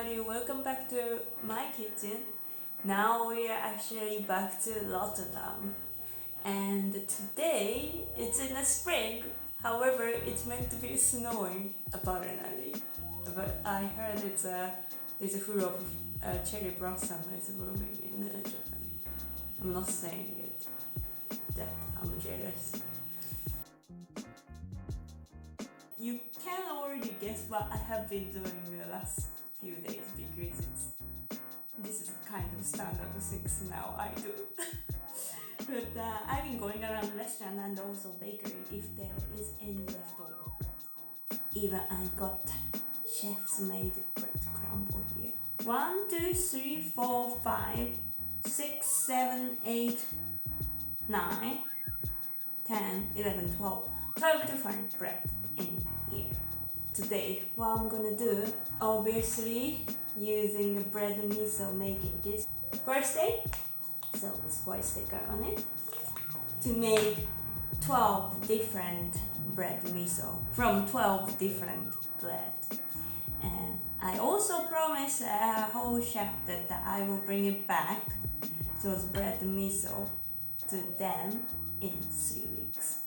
everybody, welcome back to my kitchen. Now we are actually back to Rotterdam, and today it's in the spring. However, it's meant to be snowing apparently, but I heard there's a full of cherry blossom is blooming in Japan. I'm not saying it that I'm jealous. You can already guess what I have been doing the last few days because this is kind of standard things now I do. But I've been going around restaurant and also bakery if there is any leftover bread. Even I got chef's made bread crumble here. 1, 2, 3, 4, 5, 6, 7, 8, 9, 10, 11, 12. 12 different bread in here. Today, what I'm gonna do, obviously using a bread miso making this first day, so it's quite sticker on it, to make 12 different bread miso from 12 different bread. And I also promise a whole chapter that I will bring it back, those bread miso, to them in 3 weeks.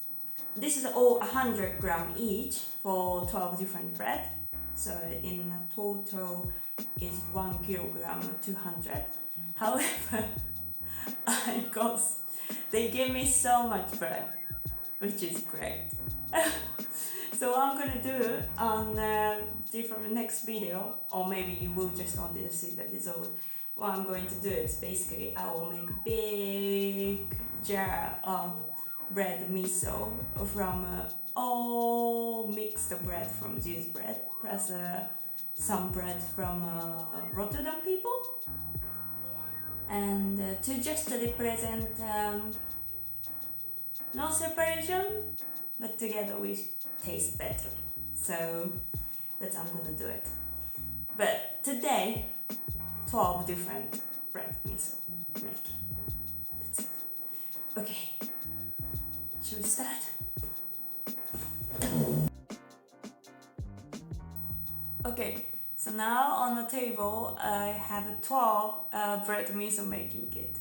This is all 100 gram each for 12 different bread, so in total is 1 kilogram 200. However, they gave me so much bread, which is great. So what I'm gonna do on different next video, or maybe you will just only see the result. What I'm going to do is basically I will make a big jar of bread miso from all mixed bread from this bread plus some bread from Rotterdam people, and to just represent no separation but together we taste better, so that's how I'm gonna do it. But today 12 different bread miso making. That's it. Okay, should we start? Okay, so now on the table I have a 12 bread miso making kit.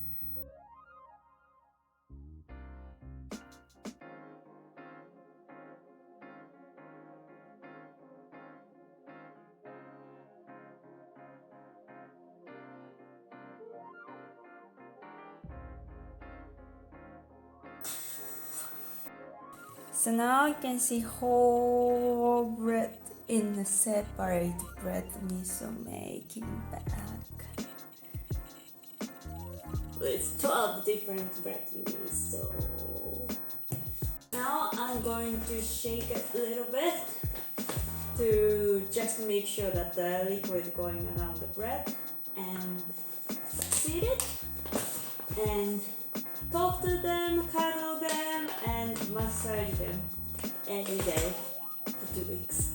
So now you can see whole bread in a separate bread miso making bag. It's 12 different bread miso. Now I'm going to shake it a little bit to just make sure that the liquid going around the bread, and seed it and talk to them, cuddle them, and massage them every day for 2 weeks.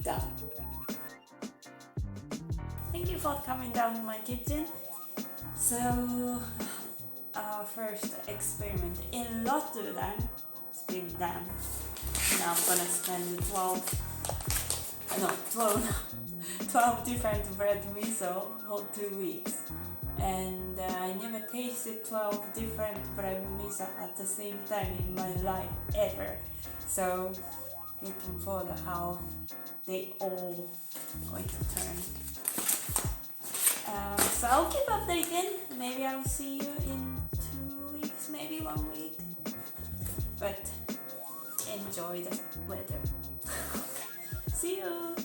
Done. Thank you for coming down to my kitchen. So our first experiment in Rotterdam has been done. Now I'm gonna spend 12 different bread miso for 2 weeks. And I never tasted 12 different bread miso at the same time in my life ever. So looking forward to how they all going to turn. So I'll keep updating. Maybe I'll see you in 2 weeks, maybe 1 week. But enjoy the weather. See you!